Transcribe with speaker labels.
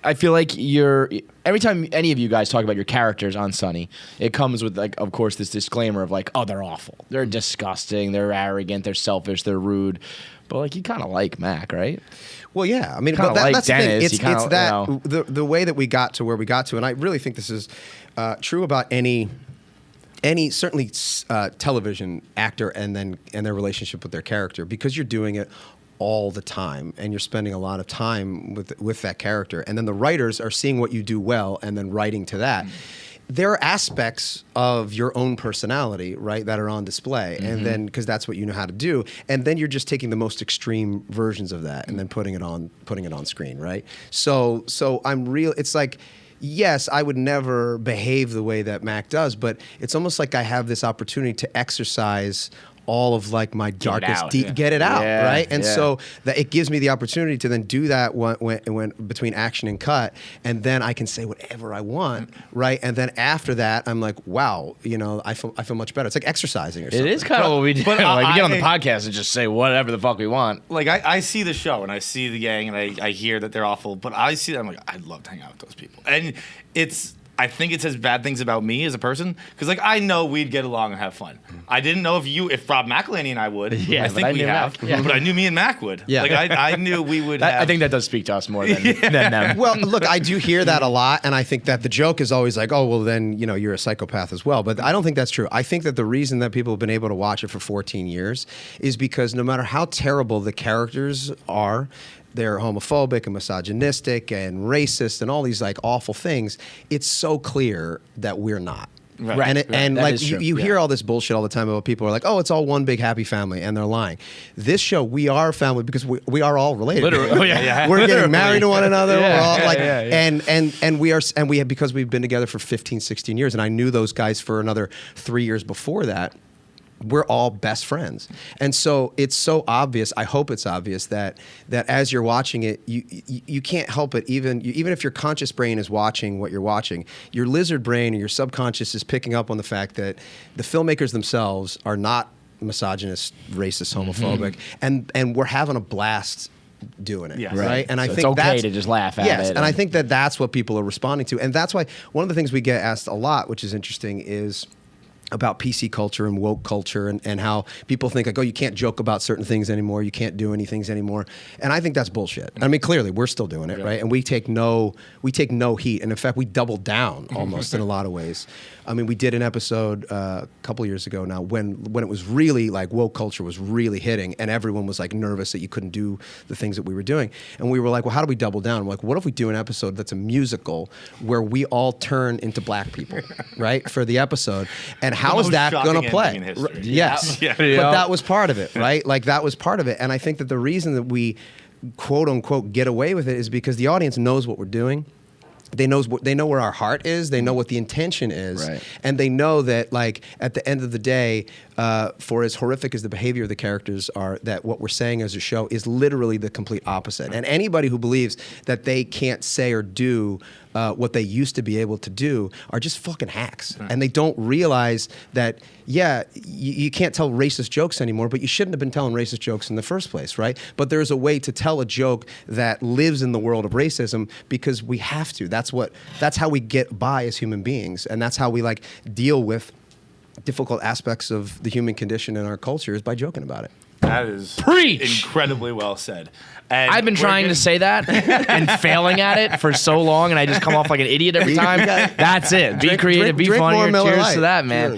Speaker 1: I feel like every time any of you guys talk about your characters on Sunny, it comes with like, of course, this disclaimer of like, oh, they're awful, they're disgusting, they're arrogant, they're selfish, they're rude. But like, you kind of like Mac, right?
Speaker 2: Well, yeah. I mean,
Speaker 1: Kinda
Speaker 2: but
Speaker 1: like
Speaker 2: that's
Speaker 1: Dennis,
Speaker 2: the thing. It's that
Speaker 1: you
Speaker 2: the way that we got to where we got to, and I really think this is true about any certainly television actor and their relationship with their character, because you're doing it all the time and you're spending a lot of time with that character, and then the writers are seeing what you do well and then writing to that. There are aspects of your own personality, right, that are on display, and then because that's what you know how to do, and then you're just taking the most extreme versions of that and then putting it on screen, right? So I'm real. It's like, yes, I would never behave the way that Mac does, but it's almost like I have this opportunity to exercise all of like my darkest, get it out, right? And so that it gives me the opportunity to then do that when between action and cut, and then I can say whatever I want, right? And then after that, I'm like, wow, I feel much better. It's like exercising or something.
Speaker 1: It is kind of what we do.
Speaker 3: But
Speaker 1: like, we get on the podcast and just say whatever the fuck we want.
Speaker 3: Like, I see the show and I see the gang and I hear that they're awful, but I see them, I'm like, I'd love to hang out with those people. And I think it says bad things about me as a person, because like, I know we'd get along and have fun. I didn't know if Rob McElhenney and I would.
Speaker 1: Yeah,
Speaker 3: I think we have.
Speaker 1: Yeah.
Speaker 3: But I knew me and Mac would.
Speaker 2: Yeah.
Speaker 3: Like I knew we would.
Speaker 1: I think that does speak to us more than them.
Speaker 2: Well, look, I do hear that a lot, and I think that the joke is always like, oh, well, then you're a psychopath as well. But I don't think that's true. I think that the reason that people have been able to watch it for 14 years is because no matter how terrible the characters are, they're homophobic and misogynistic and racist and all these like awful things, it's so clear that we're not.
Speaker 3: Right.
Speaker 2: And
Speaker 1: That
Speaker 2: like
Speaker 1: is true.
Speaker 2: you hear all this bullshit all the time about people are like, oh, it's all one big happy family, and they're lying. This show, we are a family because we are all related.
Speaker 1: Literally. Oh, yeah.
Speaker 2: We're getting married to one another.
Speaker 1: Yeah,
Speaker 2: We're all like,
Speaker 1: yeah.
Speaker 2: and we have, because we've been together for 15, 16 years, and I knew those guys for another 3 years before that. We're all best friends, and so it's so obvious. I hope it's obvious that as you're watching it, you can't help it. Even if your conscious brain is watching what you're watching, your lizard brain or your subconscious is picking up on the fact that the filmmakers themselves are not misogynist, racist, homophobic, and we're having a blast doing it,
Speaker 3: Yes.
Speaker 2: right? And I
Speaker 1: So
Speaker 2: think
Speaker 1: it's okay
Speaker 2: that's,
Speaker 1: to just laugh at it.
Speaker 2: and I think that that's what people are responding to, and that's why one of the things we get asked a lot, which is interesting, is about PC culture and woke culture and how people think like, oh, you can't joke about certain things anymore, you can't do any things anymore. And I think that's bullshit. I mean, clearly we're still doing it, right? And we take no heat. And in fact, we double down almost in a lot of ways. I mean, we did an episode a couple years ago now when it was really like woke culture was really hitting and everyone was like nervous that you couldn't do the things that we were doing. And we were like, well, how do we double down? I'm like, what if we do an episode that's a musical where we all turn into black people, right? For the episode. And how is that going to play? Yes.
Speaker 3: Yeah.
Speaker 2: But that was part of it, right? Like that was part of it. And I think that the reason that we quote unquote get away with it is because the audience knows what we're doing. They know where our heart is. They know what the intention is,
Speaker 1: Right.
Speaker 2: And they know that, like, at the end of the day, for as horrific as the behavior of the characters are, that what we're saying as a show is literally the complete opposite. And anybody who believes that they can't say or do what they used to be able to do are just fucking hacks, and they don't realize that. Yeah, you can't tell racist jokes anymore, but you shouldn't have been telling racist jokes in the first place, right? But there's a way to tell a joke that lives in the world of racism because we have to. That's how we get by as human beings, and that's how we like deal with difficult aspects of the human condition in our culture is by joking about it.
Speaker 3: That is
Speaker 1: Preach!
Speaker 3: incredibly well said. And
Speaker 1: I've been trying to say that and failing at it for so long, and I just come off like an idiot every time. That's it. Be creative, be
Speaker 2: drink
Speaker 1: funny.
Speaker 2: more Miller
Speaker 1: Cheers
Speaker 2: Lite.
Speaker 1: to that, man.
Speaker 2: Cheers.